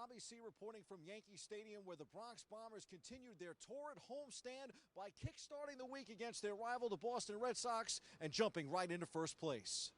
Bobby C. reporting from Yankee Stadium, where the Bronx Bombers continued their torrid homestand by kickstarting the week against their rival, the Boston Red Sox, and jumping right into first place.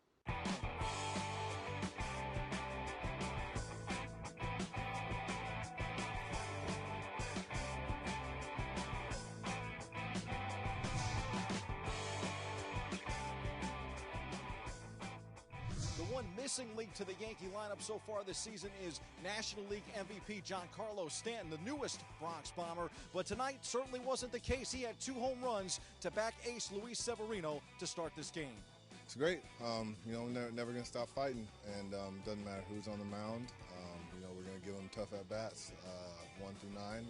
The one missing link to the Yankee lineup so far this season is National League MVP Giancarlo Stanton, the newest Bronx Bomber. But tonight certainly wasn't the case. He had 2 home runs to back ace Luis Severino to start this game. It's great. Never going to stop fighting, and doesn't matter who's on the mound. We're going to give them tough at-bats, 1 through 9, and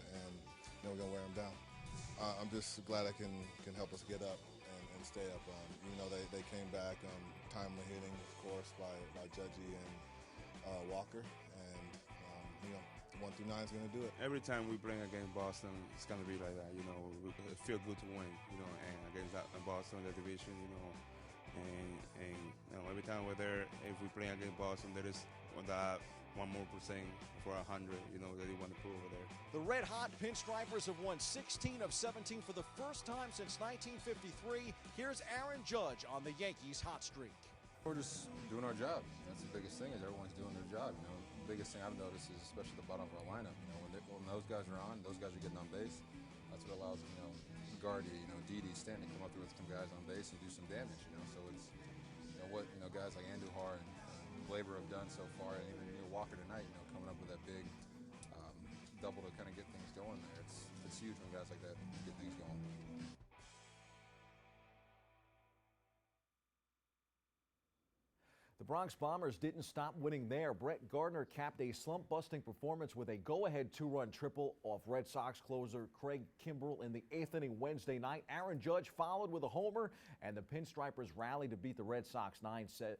we're going to wear them down. I'm just glad I can help us get up and stay up. They came back, timely hitting, of course, by Judgy and Walker, and 1 through 9 is going to do it. Every time we play against Boston, it's going to be like that. It feels good to win. And against Boston, the division, and every time we're there, if we play against Boston, there is that 1% more for 100, that they want to put over there. The red-hot Pinstripers have won 16 of 17 for the first time since 1953. Here's Aaron Judge on the Yankees' hot streak. We're just doing our job. That's the biggest thing, is everyone's doing their job. The biggest thing I've noticed is, especially the bottom of our lineup, when those guys are on, those guys are getting on base. That's what allows, Guardy, Didi, Stanton come up there with some guys on base and do some damage, So it's, what, guys like Andujar and Glaber have done so far, and even Walker tonight, coming up with that big double to kind of get things going there. It's huge when guys like that get things going. The Bronx Bombers didn't stop winning there. Brett Gardner capped a slump-busting performance with a go-ahead 2-run triple off Red Sox closer Craig Kimbrell in the 8th inning Wednesday night. Aaron Judge followed with a homer, and the Pinstripers rallied to beat the Red Sox 9-6.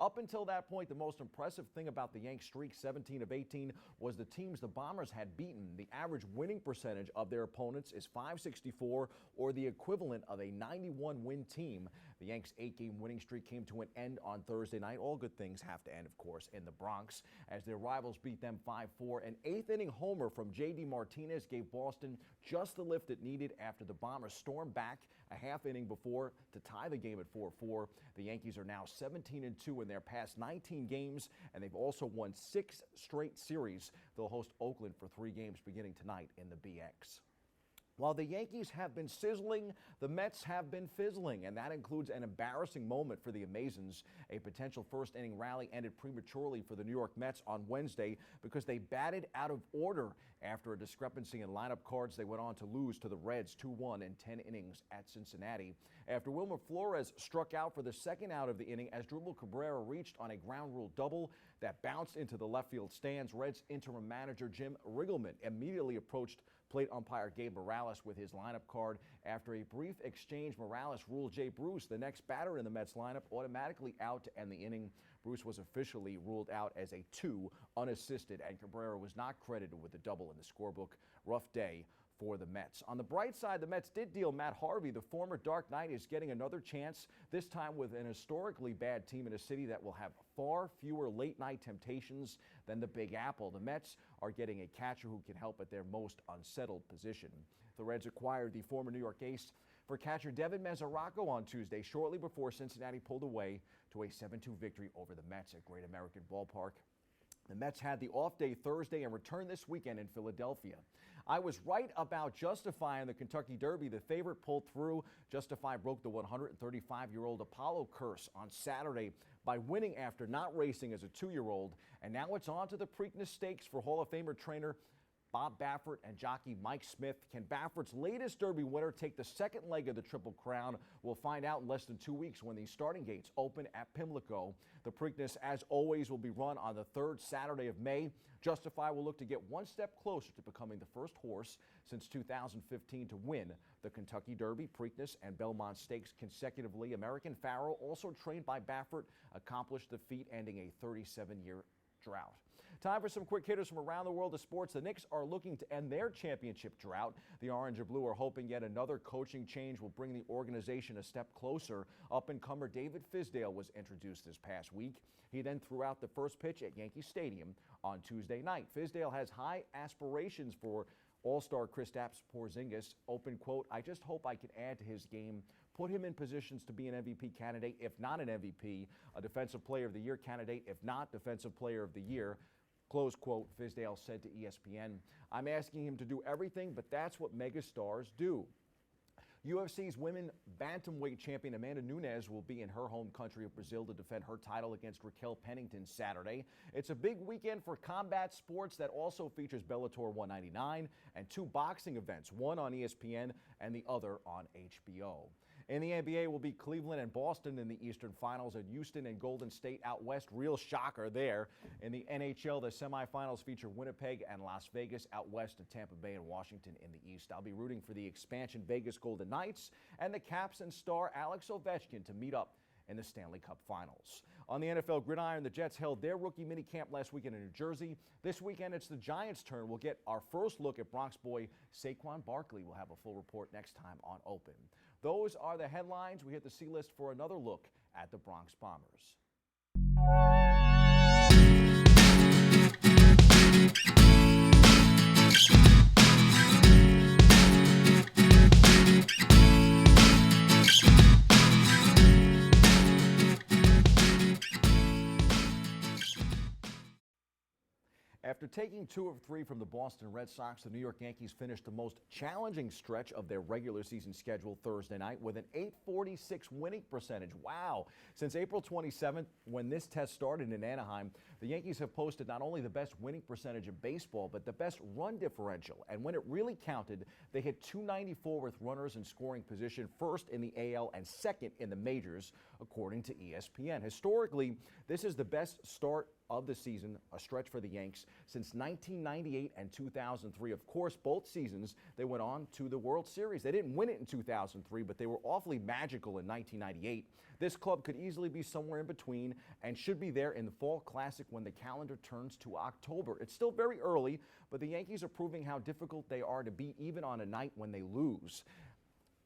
Up until that point, the most impressive thing about the Yanks' streak, 17 of 18, was the teams the Bombers had beaten. The average winning percentage of their opponents is .564, or the equivalent of a 91-win team. The Yanks' 8-game winning streak came to an end on Thursday night. All good things have to end, of course, in the Bronx, as their rivals beat them 5-4. An 8th inning homer from J.D. Martinez gave Boston just the lift it needed after the Bombers stormed back a half inning before to tie the game at 4-4. The Yankees are now 17-2 in their past 19 games, and they've also won 6 straight series. They'll host Oakland for 3 games beginning tonight in the BX. While the Yankees have been sizzling, the Mets have been fizzling, and that includes an embarrassing moment for the Amazons. A potential first-inning rally ended prematurely for the New York Mets on Wednesday because they batted out of order. After a discrepancy in lineup cards, they went on to lose to the Reds 2-1 in 10 innings at Cincinnati. After Wilmer Flores struck out for the second out of the inning as Drupal Cabrera reached on a ground rule double that bounced into the left field stands, Reds interim manager Jim Riggleman immediately approached plate umpire Gabe Morales with his lineup card. After a brief exchange, Morales ruled Jay Bruce, the next batter in the Mets lineup, automatically out to end the inning. Bruce was officially ruled out as a 2, unassisted, and Cabrera was not credited with the double in the scorebook. Rough day for the Mets. On the bright side, the Mets did deal Matt Harvey. The former Dark Knight is getting another chance, this time with an historically bad team in a city that will have far fewer late-night temptations than the Big Apple. The Mets are getting a catcher who can help at their most unsettled position. The Reds acquired the former New York ace for catcher Devin Mesoraco on Tuesday, shortly before Cincinnati pulled away to a 7-2 victory over the Mets at Great American Ballpark. The Mets had the off day Thursday and returned this weekend in Philadelphia. I was right about Justify in the Kentucky Derby. The favorite pulled through. Justify broke the 135-year-old Apollo curse on Saturday by winning after not racing as a 2-year-old. And now it's on to the Preakness Stakes for Hall of Famer trainer Bob Baffert and jockey Mike Smith. Can Baffert's latest Derby winner take the second leg of the Triple Crown? We'll find out in less than 2 weeks when the starting gates open at Pimlico. The Preakness, as always, will be run on the 3rd Saturday of May. Justify will look to get one step closer to becoming the first horse since 2015 to win the Kentucky Derby, Preakness, and Belmont Stakes consecutively. American Pharoah, also trained by Baffert, accomplished the feat, ending a 37-year drought. Time for some quick hitters from around the world of sports. The Knicks are looking to end their championship drought. The Orange and Blue are hoping yet another coaching change will bring the organization a step closer. Up-and-comer David Fizdale was introduced this past week. He then threw out the first pitch at Yankee Stadium on Tuesday night. Fizdale has high aspirations for All-Star Kristaps Porzingis. Open quote, "I just hope I can add to his game, put him in positions to be an MVP candidate, if not an MVP, a Defensive Player of the Year candidate, if not Defensive Player of the Year." Close quote, Fizdale said to ESPN. "I'm asking him to do everything, but that's what megastars do." UFC's women bantamweight champion Amanda Nunes will be in her home country of Brazil to defend her title against Raquel Pennington Saturday. It's a big weekend for combat sports that also features Bellator 199 and two boxing events, one on ESPN and the other on HBO. In the NBA will be Cleveland and Boston in the Eastern Finals, and Houston and Golden State out west. Real shocker there. In the NHL, the semifinals feature Winnipeg and Las Vegas out west, and Tampa Bay and Washington in the East. I'll be rooting for the expansion Vegas Golden Knights and the Caps and star Alex Ovechkin to meet up in the Stanley Cup Finals. On the NFL gridiron, the Jets held their rookie minicamp last weekend in New Jersey. This weekend, it's the Giants' turn. We'll get our first look at Bronx boy Saquon Barkley. We'll have a full report next time on Open. Those are the headlines. We hit the C-list for another look at the Bronx Bombers. After taking 2 of 3 from the Boston Red Sox, the New York Yankees finished the most challenging stretch of their regular season schedule Thursday night with an .846 winning percentage. Wow! Since April 27th, when this test started in Anaheim, the Yankees have posted not only the best winning percentage in baseball, but the best run differential. And when it really counted, they hit .294 with runners in scoring position, first in the AL and second in the majors, according to ESPN. Historically, this is the best start of the season, a stretch for the Yanks, since 1998 and 2003. Of course, both seasons they went on to the World Series. They didn't win it in 2003, but they were awfully magical in 1998. This club could easily be somewhere in between and should be there in the Fall Classic when the calendar turns to October. It's still very early, but the Yankees are proving how difficult they are to beat even on a night when they lose.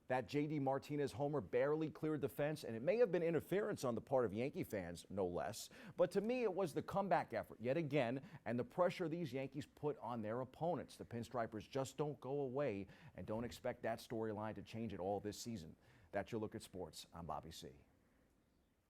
That J.D. Martinez homer barely cleared the fence, and it may have been interference on the part of Yankee fans, no less. But to me, it was the comeback effort yet again and the pressure these Yankees put on their opponents. The Pinstripers just don't go away, and don't expect that storyline to change at all this season. That's your look at sports. I'm Bobby C.